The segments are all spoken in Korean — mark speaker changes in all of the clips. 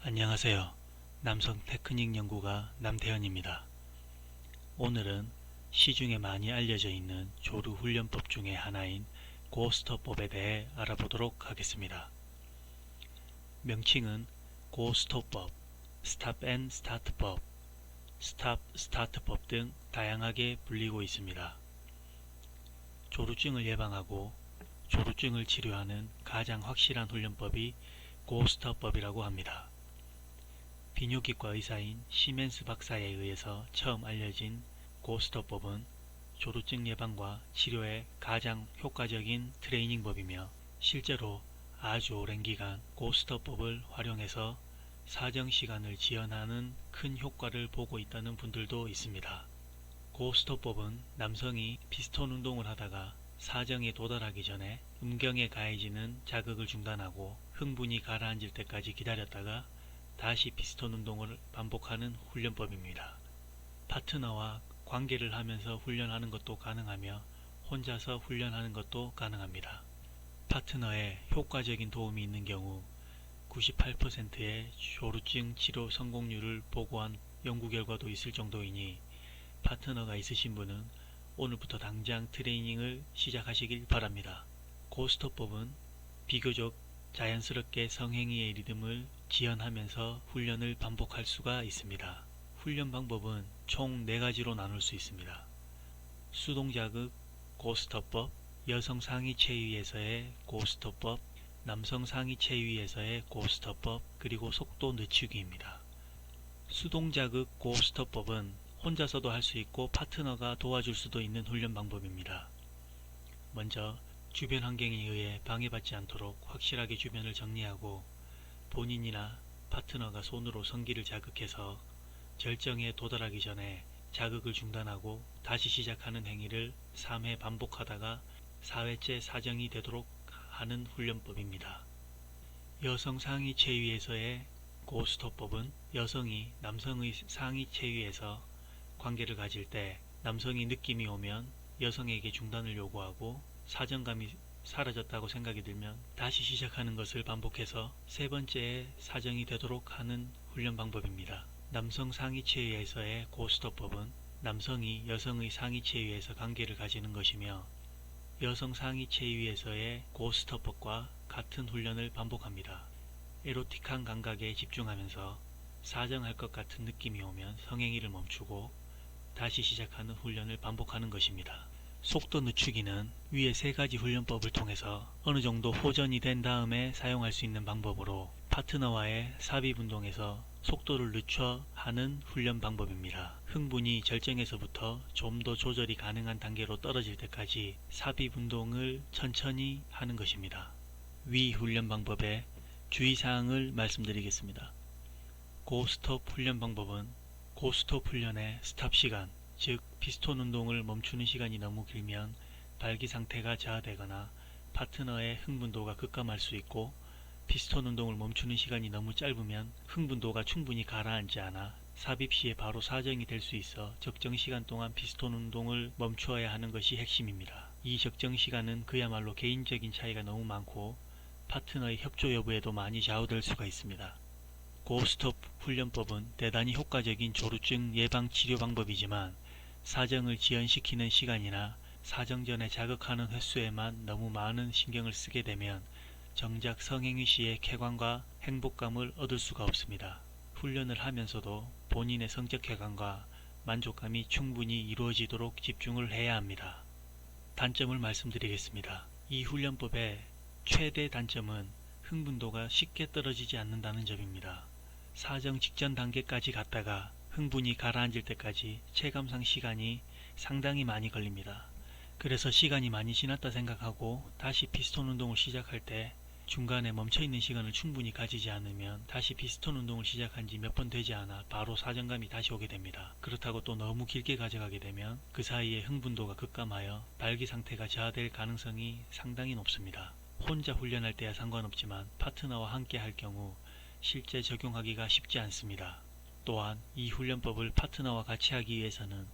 Speaker 1: 안녕하세요. 남성 테크닉 연구가 남태현입니다. 오늘은 시중에 많이 알려져 있는 조루 훈련법 중에 하나인 고스톱법에 대해 알아보도록 하겠습니다. 명칭은 고스톱법, 스탑 앤 스타트법, 스탑 스타트법 등 다양하게 불리고 있습니다. 조루증을 예방하고 조루증을 치료하는 가장 확실한 훈련법이 고스톱법이라고 합니다. 비뇨기과 의사인 시멘스 박사에 의해서 처음 알려진 고스톱법은 조루증 예방과 치료에 가장 효과적인 트레이닝법이며 실제로 아주 오랜 기간 고스톱법을 활용해서 사정시간을 지연하는 큰 효과를 보고 있다는 분들도 있습니다. 고스톱법은 남성이 피스톤 운동을 하다가 사정에 도달하기 전에 음경에 가해지는 자극을 중단하고 흥분이 가라앉을 때까지 기다렸다가 다시 피스톤 운동을 반복하는 훈련법입니다. 파트너와 관계를 하면서 훈련하는 것도 가능하며 혼자서 훈련하는 것도 가능합니다. 파트너의 효과적인 도움이 있는 경우 98%의 조루증 치료 성공률을 보고한 연구 결과도 있을 정도이니 파트너가 있으신 분은 오늘부터 당장 트레이닝을 시작하시길 바랍니다. 고스톱법은 비교적 자연스럽게 성행위의 리듬을 지연하면서 훈련을 반복할 수가 있습니다. 훈련 방법은 총 4가지로 나눌 수 있습니다. 수동자극 고스톱법, 여성 상위 체위에서의 고스톱법, 남성 상위 체위에서의 고스톱법, 그리고 속도 늦추기입니다. 수동자극 고스톱법은 혼자서도 할 수 있고 파트너가 도와줄 수도 있는 훈련 방법입니다. 먼저 주변 환경에 의해 방해받지 않도록 확실하게 주변을 정리하고 본인이나 파트너가 손으로 성기를 자극해서 절정에 도달하기 전에 자극을 중단하고 다시 시작하는 행위를 3회 반복하다가 4회째 사정이 되도록 하는 훈련법입니다. 여성 상위 체위에서의 고스톱법은 여성이 남성의 상위 체위에서 관계를 가질 때 남성이 느낌이 오면 여성에게 중단을 요구하고 사정감이 사라졌다고 생각이 들면 다시 시작하는 것을 반복해서 3번째에 사정이 되도록 하는 훈련 방법입니다. 남성 상위 체위에서의 고스톱법은 남성이 여성의 상위 체위에서 관계를 가지는 것이며 여성 상위 체위에서의 고스톱법과 같은 훈련을 반복합니다. 에로틱한 감각에 집중하면서 사정할 것 같은 느낌이 오면 성행위를 멈추고 다시 시작하는 훈련을 반복하는 것입니다. 속도 늦추기는 위의 3가지 훈련법을 통해서 어느 정도 호전이 된 다음에 사용할 수 있는 방법으로 파트너와의 삽입 운동에서 속도를 늦춰 하는 훈련 방법입니다. 흥분이 절정에서부터 좀 더 조절이 가능한 단계로 떨어질 때까지 삽입 운동을 천천히 하는 것입니다. 위 훈련 방법의 주의사항을 말씀드리겠습니다. 고스톱 훈련 방법은 고스톱 훈련의 스탑 시간, 즉 피스톤 운동을 멈추는 시간이 너무 길면 발기 상태가 저하되거나 파트너의 흥분도가 급감할 수 있고 피스톤 운동을 멈추는 시간이 너무 짧으면 흥분도가 충분히 가라앉지 않아 삽입 시에 바로 사정이 될 수 있어 적정 시간 동안 피스톤 운동을 멈추어야 하는 것이 핵심입니다. 이 적정 시간은 그야말로 개인적인 차이가 너무 많고 파트너의 협조 여부에도 많이 좌우될 수가 있습니다. 고스톱 훈련법은 대단히 효과적인 조루증 예방 치료 방법이지만 사정을 지연시키는 시간이나 사정 전에 자극하는 횟수에만 너무 많은 신경을 쓰게 되면 정작 성행위 시의 쾌감과 행복감을 얻을 수가 없습니다. 훈련을 하면서도 본인의 성적 쾌감과 만족감이 충분히 이루어지도록 집중을 해야 합니다. 단점을 말씀드리겠습니다. 이 훈련법의 최대 단점은 흥분도가 쉽게 떨어지지 않는다는 점입니다. 사정 직전 단계까지 갔다가 흥분이 가라앉을 때까지 체감상 시간이 상당히 많이 걸립니다. 그래서 시간이 많이 지났다 생각하고 다시 피스톤 운동을 시작할 때 중간에 멈춰있는 시간을 충분히 가지지 않으면 다시 피스톤 운동을 시작한 지 몇 번 되지 않아 바로 사정감이 다시 오게 됩니다. 그렇다고 또 너무 길게 가져가게 되면 그 사이에 흥분도가 급감하여 발기 상태가 저하될 가능성이 상당히 높습니다. 혼자 훈련할 때야 상관없지만 파트너와 함께 할 경우 실제 적용하기가 쉽지 않습니다. 또한 이 훈련법을 파트너와 같이 하기 위해서는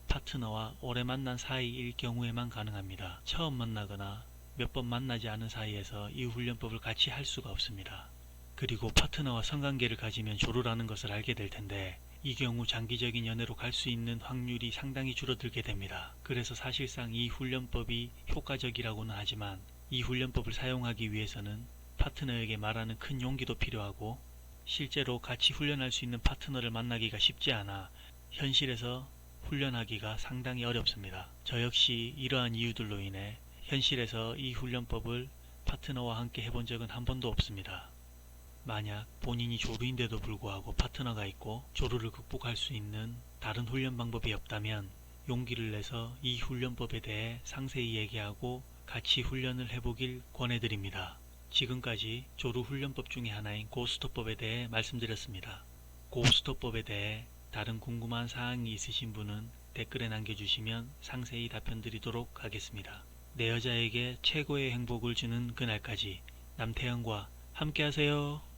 Speaker 1: 파트너와 오래 만난 사이일 경우에만 가능합니다. 처음 만나거나 몇 번 만나지 않은 사이에서 이 훈련법을 같이 할 수가 없습니다. 그리고 파트너와 성관계를 가지면 조루라는 것을 알게 될 텐데 이 경우 장기적인 연애로 갈 수 있는 확률이 상당히 줄어들게 됩니다. 그래서 사실상 이 훈련법이 효과적이라고는 하지만 이 훈련법을 사용하기 위해서는 파트너에게 말하는 큰 용기도 필요하고 실제로 같이 훈련할 수 있는 파트너를 만나기가 쉽지 않아 현실에서 훈련하기가 상당히 어렵습니다. 저 역시 이러한 이유들로 인해 현실에서 이 훈련법을 파트너와 함께 해본 적은 한 번도 없습니다. 만약 본인이 조루인데도 불구하고 파트너가 있고 조루를 극복할 수 있는 다른 훈련 방법이 없다면 용기를 내서 이 훈련법에 대해 상세히 얘기하고 같이 훈련을 해보길 권해드립니다. 지금까지 조루 훈련법 중에 하나인 고스톱법에 대해 말씀드렸습니다. 고스톱법에 대해 다른 궁금한 사항이 있으신 분은 댓글에 남겨주시면 상세히 답변드리도록 하겠습니다. 내 여자에게 최고의 행복을 주는 그날까지 남태형과 함께하세요.